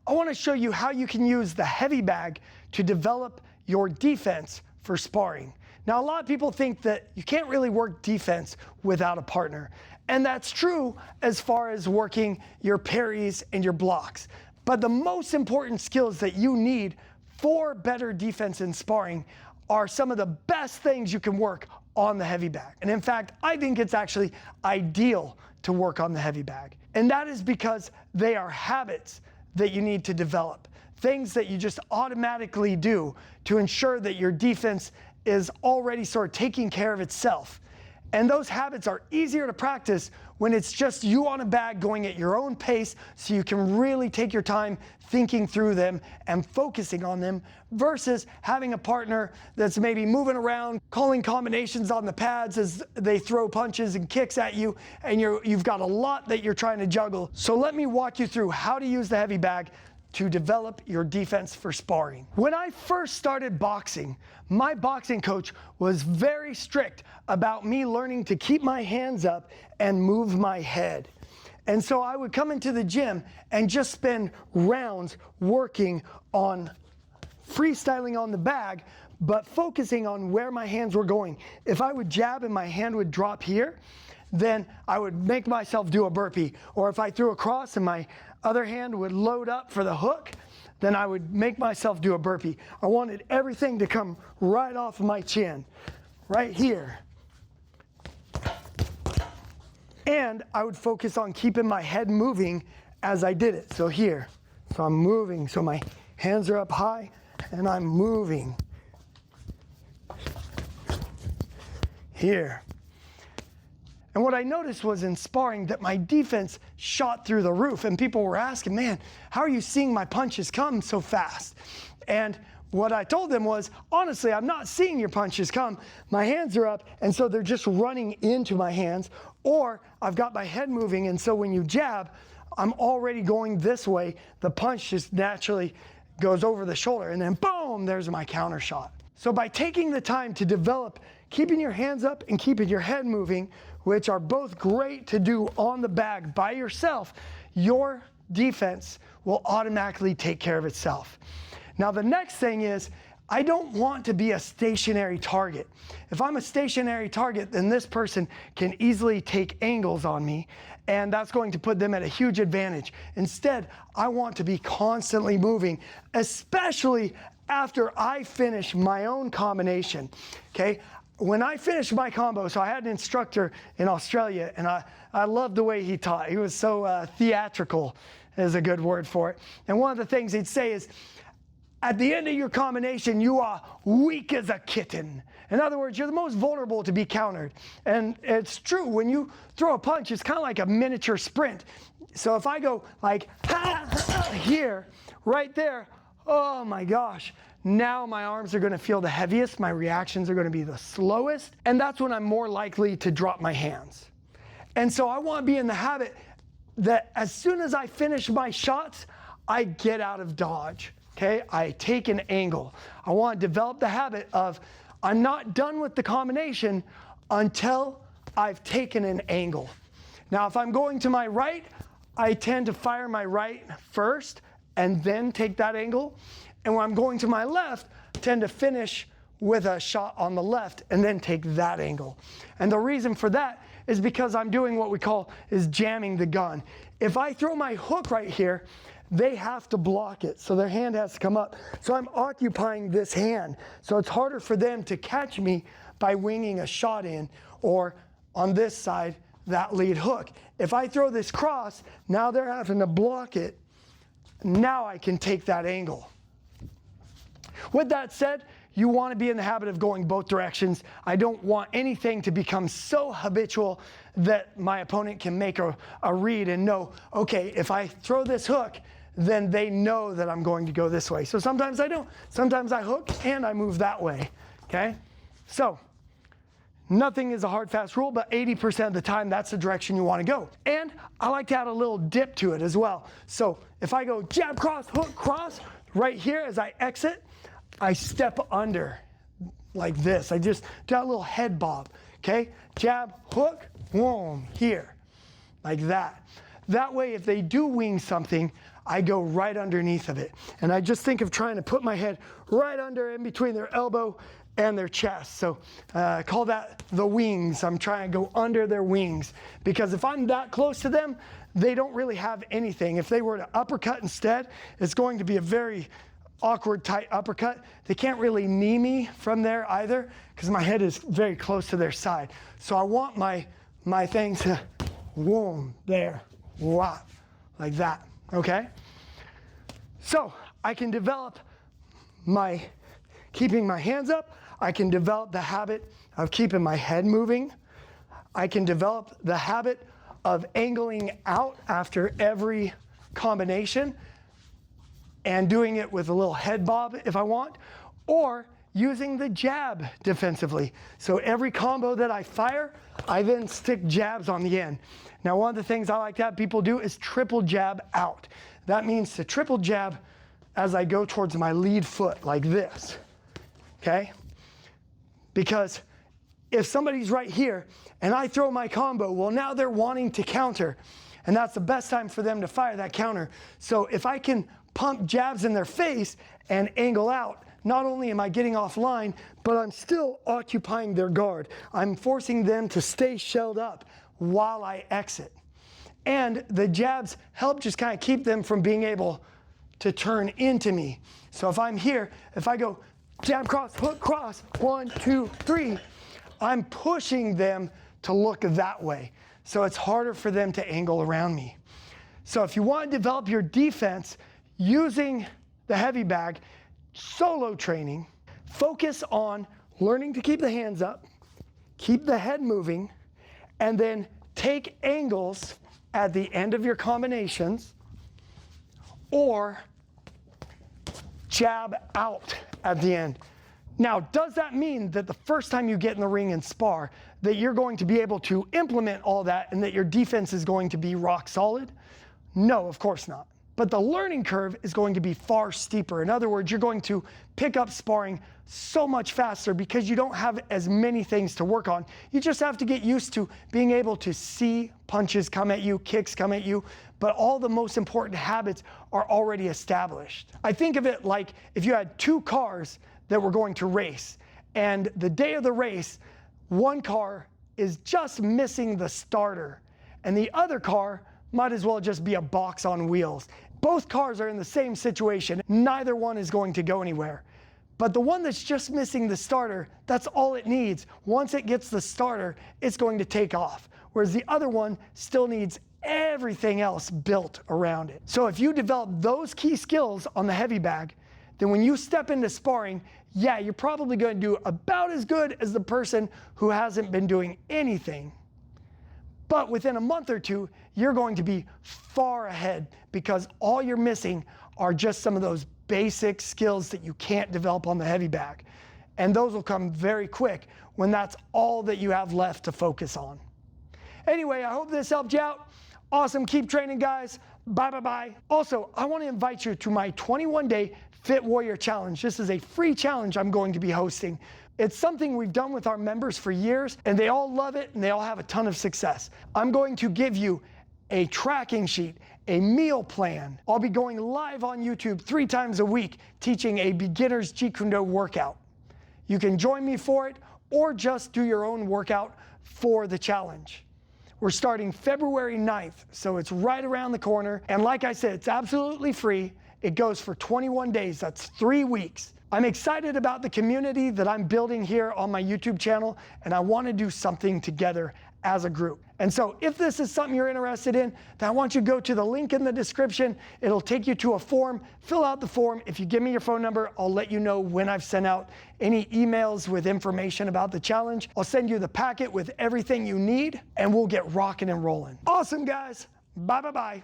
I want to show you how you can use the heavy bag to develop your defense for sparring. Now, a lot of people think that you can't really work defense without a partner. And that's true as far as working your parries and your blocks. But the most important skills that you need for better defense in sparring are some of the best things you can work on the heavy bag. And in fact, I think it's actually ideal to work on the heavy bag. And that is because they are habits that you need to develop. Things that you just automatically do to ensure that your defense is already sort of taking care of itself. And those habits are easier to practice when it's just you on a bag going at your own pace, so you can really take your time thinking through them and focusing on them, versus having a partner that's maybe moving around, calling combinations on the pads as they throw punches and kicks at you, and you've got a lot that you're trying to juggle. So let me walk you through how to use the heavy bag to develop your defense for sparring. When I first started boxing, my boxing coach was very strict about me learning to keep my hands up and move my head. And so I would come into the gym and just spend rounds working on freestyling on the bag, but focusing on where my hands were going. If I would jab and my hand would drop here, then I would make myself do a burpee. Or if I threw a cross and my other hand would load up for the hook, then I would make myself do a burpee. I wanted everything to come right off of my chin, right here. And I would focus on keeping my head moving as I did it. So here, so I'm moving, so my hands are up high and I'm moving. Here. And what I noticed was in sparring that my defense shot through the roof, and people were asking, man, how are you seeing my punches come so fast? And what I told them was, honestly, I'm not seeing your punches come. My hands are up, and so they're just running into my hands, or I've got my head moving, and so when you jab, I'm already going this way. The punch just naturally goes over the shoulder, and then boom, there's my counter shot. So by taking the time to develop keeping your hands up and keeping your head moving, which are both great to do on the bag by yourself, your defense will automatically take care of itself. Now the next thing is, I don't want to be a stationary target. If I'm a stationary target, then this person can easily take angles on me, and that's going to put them at a huge advantage. Instead, I want to be constantly moving, especially after I finish my own combination, okay? When I finished my combo, so I had an instructor in Australia, and I loved the way he taught. He was so theatrical, is a good word for it. And one of the things he'd say is, at the end of your combination, you are weak as a kitten. In other words, you're the most vulnerable to be countered. And it's true, when you throw a punch, it's kind of like a miniature sprint. So if I go like, here, right there, oh my gosh, now my arms are gonna feel the heaviest, my reactions are gonna be the slowest, and that's when I'm more likely to drop my hands. And so I wanna be in the habit that as soon as I finish my shots, I get out of dodge, okay? I take an angle. I wanna develop the habit of, I'm not done with the combination until I've taken an angle. Now, if I'm going to my right, I tend to fire my right first and then take that angle. And when I'm going to my left, I tend to finish with a shot on the left and then take that angle. And the reason for that is because I'm doing what we call is jamming the gun. If I throw my hook right here, they have to block it. So their hand has to come up. So I'm occupying this hand. So it's harder for them to catch me by winging a shot in, or on this side, that lead hook. If I throw this cross, now they're having to block it. Now I can take that angle. With that said, you want to be in the habit of going both directions. I don't want anything to become so habitual that my opponent can make a read and know, okay, if I throw this hook, then they know that I'm going to go this way. So sometimes I don't. Sometimes I hook and I move that way, okay? So nothing is a hard, fast rule, but 80% of the time, that's the direction you want to go. And I like to add a little dip to it as well. So if I go jab, cross, hook, cross, right here as I exit, I step under like this. I just do a little head bob, okay? Jab, hook, boom, here, like that. That way, if they do wing something, I go right underneath of it. And I just think of trying to put my head right under in between their elbow and their chest. So call that the wings. I'm trying to go under their wings, because if I'm that close to them, they don't really have anything. If they were to uppercut instead, it's going to be a very awkward, tight uppercut. They can't really knee me from there either, because my head is very close to their side. So I want my thing to, whoom, there, whop, like that, okay? So I can develop keeping my hands up. I can develop the habit of keeping my head moving. I can develop the habit of angling out after every combination and doing it with a little head bob if I want, or using the jab defensively. So every combo that I fire, I then stick jabs on the end. Now, one of the things I like to have people do is triple jab out. That means to triple jab as I go towards my lead foot like this, okay? Because if somebody's right here and I throw my combo, well, now they're wanting to counter, and that's the best time for them to fire that counter. So if I can pump jabs in their face and angle out, not only am I getting offline, but I'm still occupying their guard. I'm forcing them to stay shelled up while I exit. And the jabs help just kind of keep them from being able to turn into me. So if I'm here, if I go jab, cross, hook, cross, 1, 2, 3, I'm pushing them to look that way. So it's harder for them to angle around me. So if you want to develop your defense using the heavy bag, solo training, focus on learning to keep the hands up, keep the head moving, and then take angles at the end of your combinations, or jab out at the end. Now, does that mean that the first time you get in the ring and spar, that you're going to be able to implement all that and that your defense is going to be rock solid? No, of course not. But the learning curve is going to be far steeper. In other words, you're going to pick up sparring so much faster because you don't have as many things to work on. You just have to get used to being able to see punches come at you, kicks come at you, but all the most important habits are already established. I think of it like if you had two cars that were going to race, and the day of the race, one car is just missing the starter, and the other car might as well just be a box on wheels. Both cars are in the same situation. Neither one is going to go anywhere. But the one that's just missing the starter, that's all it needs. Once it gets the starter, it's going to take off. Whereas the other one still needs everything else built around it. So if you develop those key skills on the heavy bag, then when you step into sparring, yeah, you're probably going to do about as good as the person who hasn't been doing anything. But within a month or two, you're going to be far ahead, because all you're missing are just some of those basic skills that you can't develop on the heavy bag. And those will come very quick when that's all that you have left to focus on. Anyway, I hope this helped you out. Awesome. Keep training, guys. Bye, bye, bye. Also, I want to invite you to my 21-day Fit Warrior Challenge. This is a free challenge I'm going to be hosting. It's something we've done with our members for years, and they all love it, and they all have a ton of success. I'm going to give you a tracking sheet, a meal plan. I'll be going live on YouTube 3 times a week, teaching a beginner's Jeet Kune workout. You can join me for it, or just do your own workout for the challenge. We're starting February 9th, so it's right around the corner. And like I said, it's absolutely free. It goes for 21 days, that's 3 weeks. I'm excited about the community that I'm building here on my YouTube channel, and I want to do something together as a group. And so if this is something you're interested in, then I want you to go to the link in the description. It'll take you to a form. Fill out the form. If you give me your phone number, I'll let you know when I've sent out any emails with information about the challenge. I'll send you the packet with everything you need, and we'll get rocking and rolling. Awesome, guys. Bye, bye, bye.